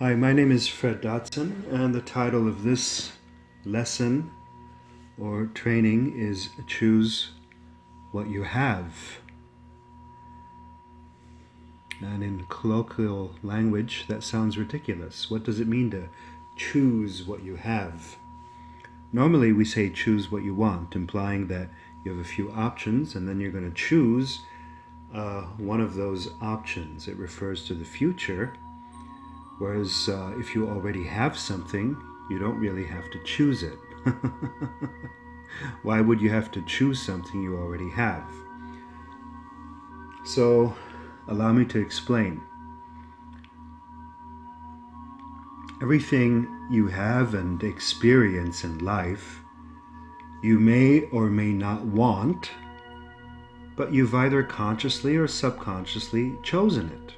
Hi, my name is Fred Dodson, and the title of this lesson or training is Choose What You Have. And in colloquial language, that sounds ridiculous. What does it mean to choose what you have? Normally, we say choose what you want, implying that you have a few options and then you're going to choose one of those options. It refers to the future. Whereas if you already have something, you don't really have to choose it. Why would you have to choose something you already have? So, allow me to explain. Everything you have and experience in life, you may or may not want, but you've either consciously or subconsciously chosen it.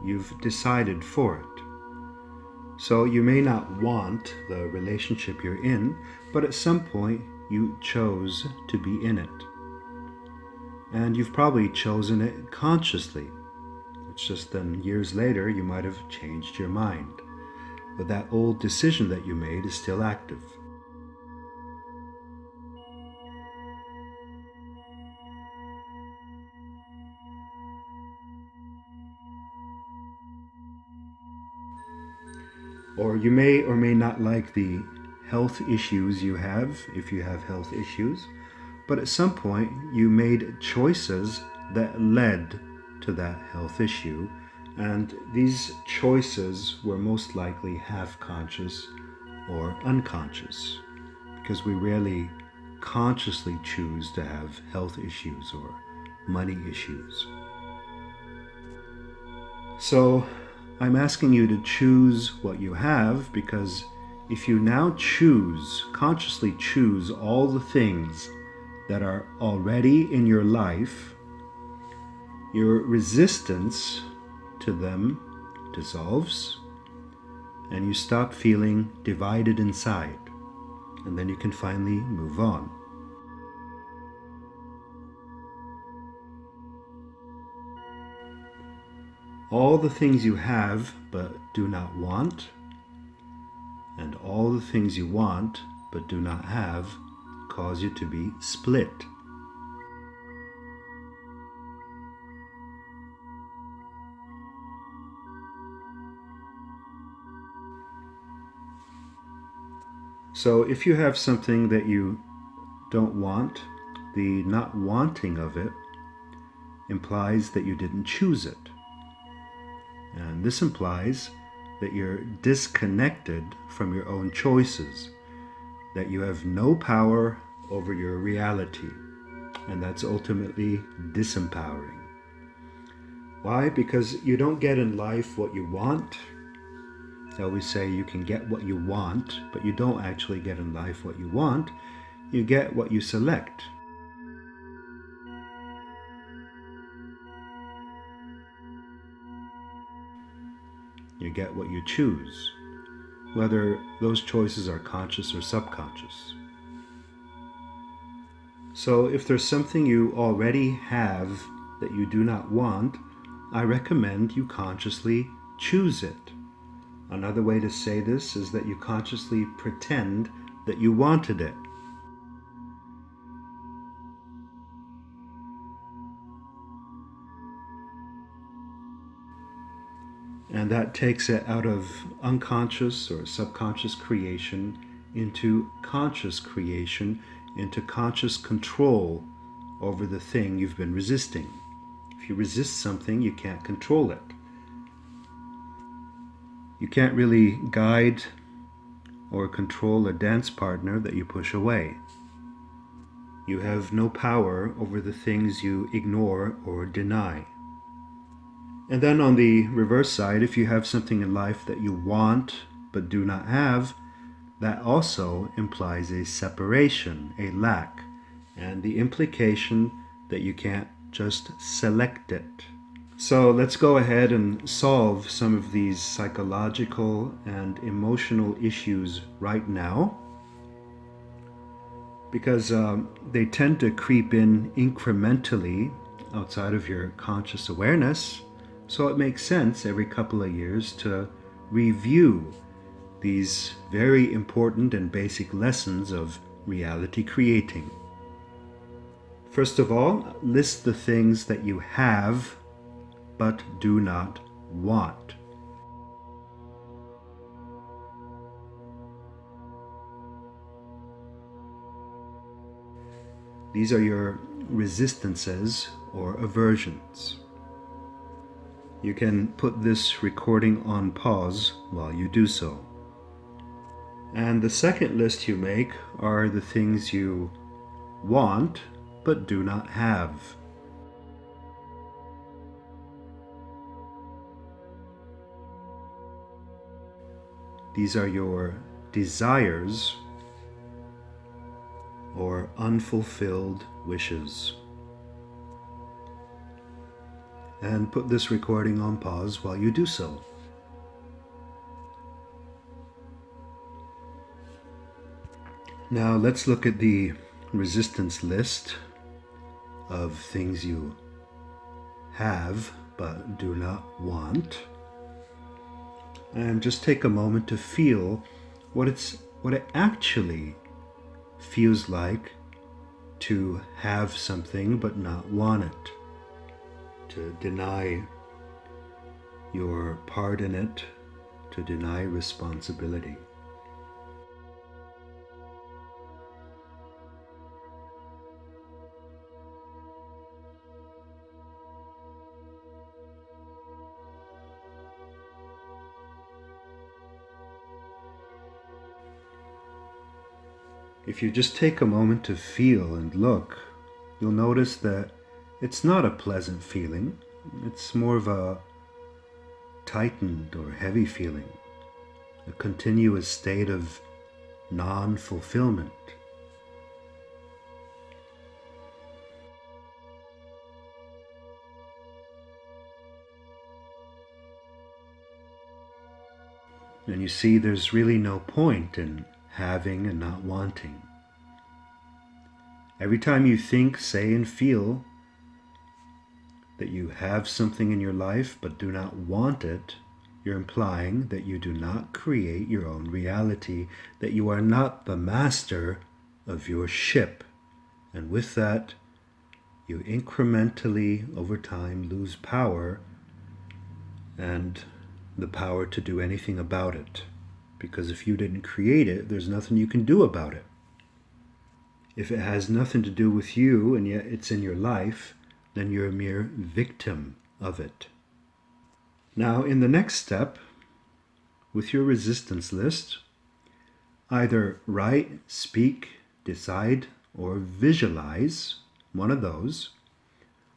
You've decided for it. So you may not want the relationship you're in, but at some point you chose to be in it. And you've probably chosen it consciously. It's just then years later you might have changed your mind. But that old decision that you made is still active. Or you may or may not like the health issues you have, if you have health issues, but at some point you made choices that led to that health issue, and these choices were most likely half-conscious or unconscious, because we rarely consciously choose to have health issues or money issues. So I'm asking you to choose what you have, because if you now consciously choose all the things that are already in your life, your resistance to them dissolves and you stop feeling divided inside, and then you can finally move on. All the things you have but do not want, and all the things you want but do not have, cause you to be split. So if you have something that you don't want, the not wanting of it implies that you didn't choose it. And this implies that you're disconnected from your own choices, that you have no power over your reality, and that's ultimately disempowering. Why? Because you don't get in life what you want. I always say you can get what you want, but you don't actually get in life what you want. You get what you select. You get what you choose, whether those choices are conscious or subconscious. So if there's something you already have that you do not want, I recommend you consciously choose it. Another way to say this is that you consciously pretend that you wanted it. And that takes it out of unconscious or subconscious creation into conscious creation, into conscious control over the thing you've been resisting. If you resist something, you can't control it. You can't really guide or control a dance partner that you push away. You have no power over the things you ignore or deny. And then on the reverse side, if you have something in life that you want but do not have, that also implies a separation, a lack, and the implication that you can't just select it. So let's go ahead and solve some of these psychological and emotional issues right now, because they tend to creep in incrementally outside of your conscious awareness. So it makes sense every couple of years to review these very important and basic lessons of reality creating. First of all, list the things that you have but do not want. These are your resistances or aversions. You can put this recording on pause while you do so. And the second list you make are the things you want but do not have. These are your desires or unfulfilled wishes. And put this recording on pause while you do so. Now let's look at the resistance list of things you have but do not want. And just take a moment to feel what it actually feels like to have something but not want it, to deny your part in it, to deny responsibility. If you just take a moment to feel and look, you'll notice that it's not a pleasant feeling. It's more of a tightened or heavy feeling, a continuous state of non-fulfillment. And you see there's really no point in having and not wanting. Every time you think, say, and feel that you have something in your life but do not want it, you're implying that you do not create your own reality, that you are not the master of your ship. And with that, you incrementally, over time, lose power and the power to do anything about it. Because if you didn't create it, there's nothing you can do about it. If it has nothing to do with you and yet it's in your life, then you're a mere victim of it. Now, in the next step, with your resistance list, either write, speak, decide, or visualize one of those,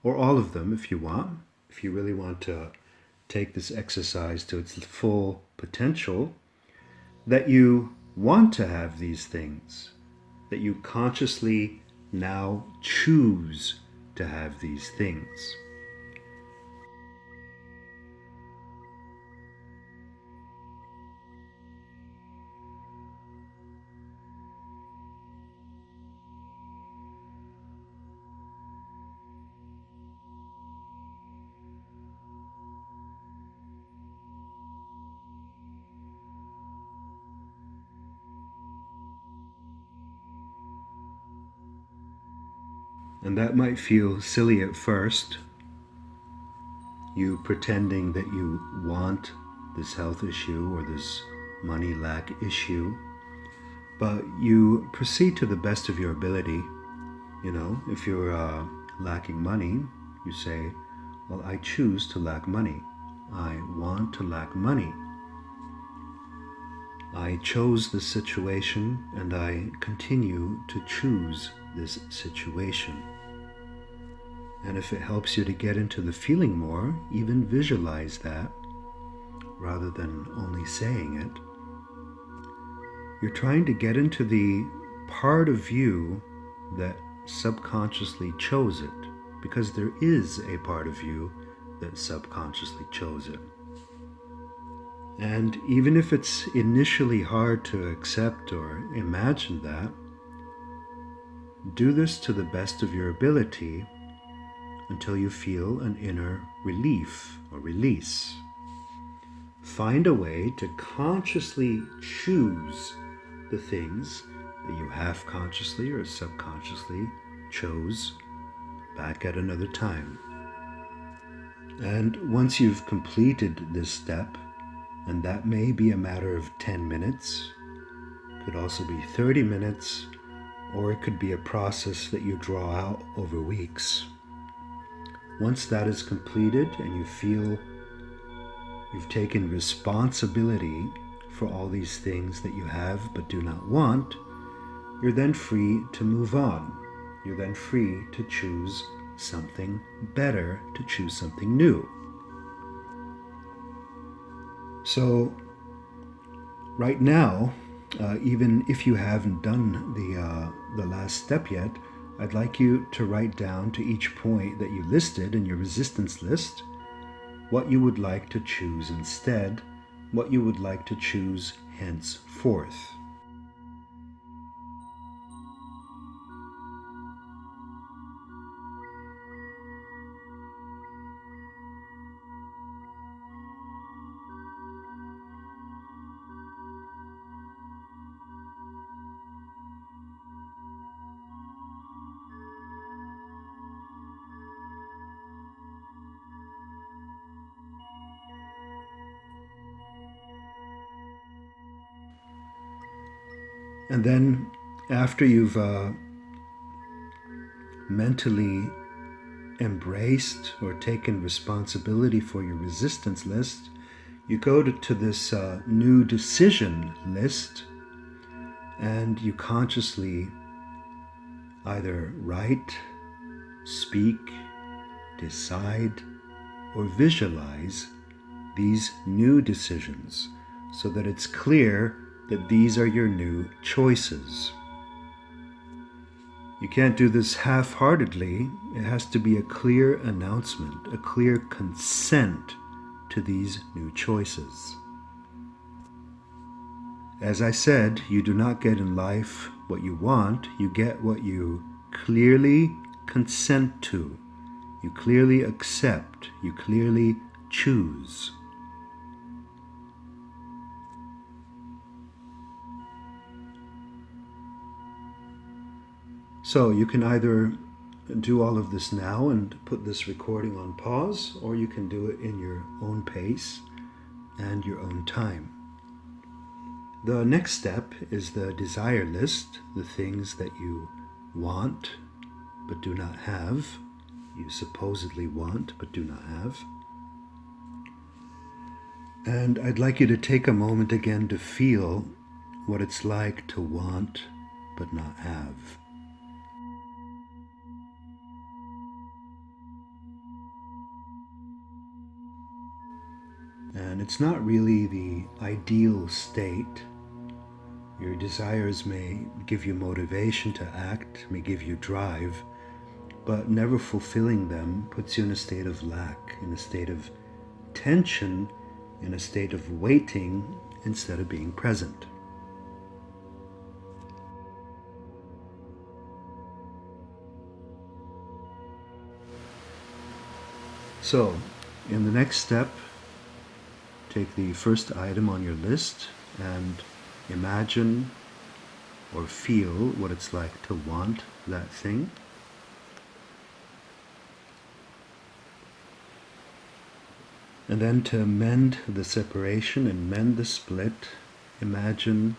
or all of them if you want. If you really want to take this exercise to its full potential, that you want to have these things, that you consciously now choose to have these things. And that might feel silly at first, you pretending that you want this health issue or this money lack issue, but you proceed to the best of your ability. If you're lacking money, you say, well, I choose to lack money. I want to lack money. I chose this situation and I continue to choose this situation. And if it helps you to get into the feeling more, even visualize that rather than only saying it. You're trying to get into the part of you that subconsciously chose it, because there is a part of you that subconsciously chose it. And even if it's initially hard to accept or imagine that, do this to the best of your ability until you feel an inner relief or release. Find a way to consciously choose the things that you half consciously or subconsciously chose back at another time. And once you've completed this step, and that may be a matter of 10 minutes, could also be 30 minutes, or it could be a process that you draw out over weeks. Once that is completed and you feel you've taken responsibility for all these things that you have but do not want, you're then free to move on. You're then free to choose something better, to choose something new. So right now, even if you haven't done the last step yet, I'd like you to write down to each point that you listed in your resistance list what you would like to choose instead, what you would like to choose henceforth. And then after you've mentally embraced or taken responsibility for your resistance list, you go to this new decision list, and you consciously either write, speak, decide, or visualize these new decisions so that it's clear that these are your new choices. You can't do this half-heartedly. It has to be a clear announcement, a clear consent to these new choices. As I said, you do not get in life what you want, you get what you clearly consent to, you clearly accept, you clearly choose. So you can either do all of this now and put this recording on pause, or you can do it in your own pace and your own time. The next step is the desire list, the things that you want but do not have, you supposedly want but do not have. And I'd like you to take a moment again to feel what it's like to want but not have. And it's not really the ideal state. Your desires may give you motivation to act, may give you drive, but never fulfilling them puts you in a state of lack, in a state of tension, in a state of waiting instead of being present. So, in the next step, take the first item on your list and imagine or feel what it's like to want that thing. And then to mend the separation and mend the split, imagine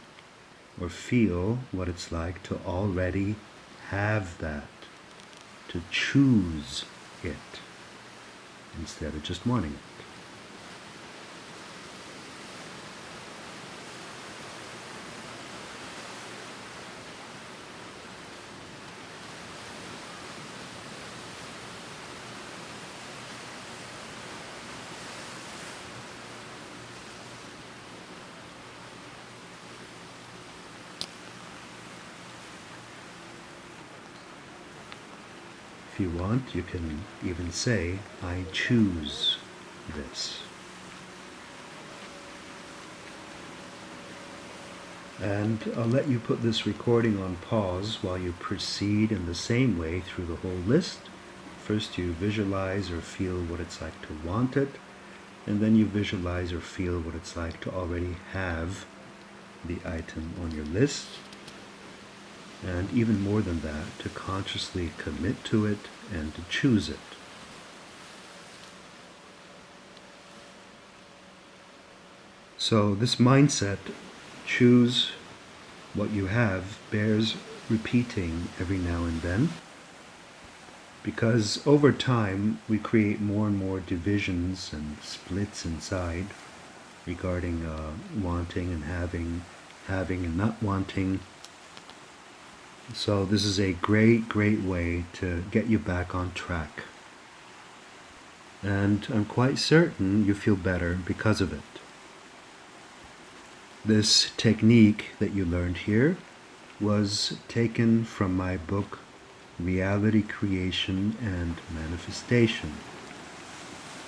or feel what it's like to already have that, to choose it instead of just wanting it. If you want, you can even say, I choose this. And I'll let you put this recording on pause while you proceed in the same way through the whole list First you visualize or feel what it's like to want it, and then you visualize or feel what it's like to already have the item on your list. And even more than that, to consciously commit to it and to choose it. So this mindset, choose what you have, bears repeating every now and then, because over time we create more and more divisions and splits inside regarding wanting and having and not wanting. So this is a great way to get you back on track. And I'm quite certain you feel better because of it. This technique that you learned here was taken from my book, Reality Creation and Manifestation.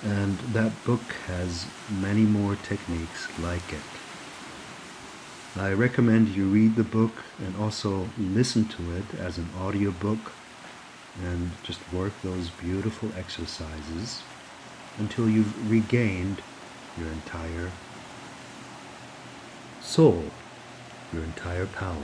And that book has many more techniques like it. I recommend you read the book and also listen to it as an audiobook and just work those beautiful exercises until you've regained your entire soul, your entire power.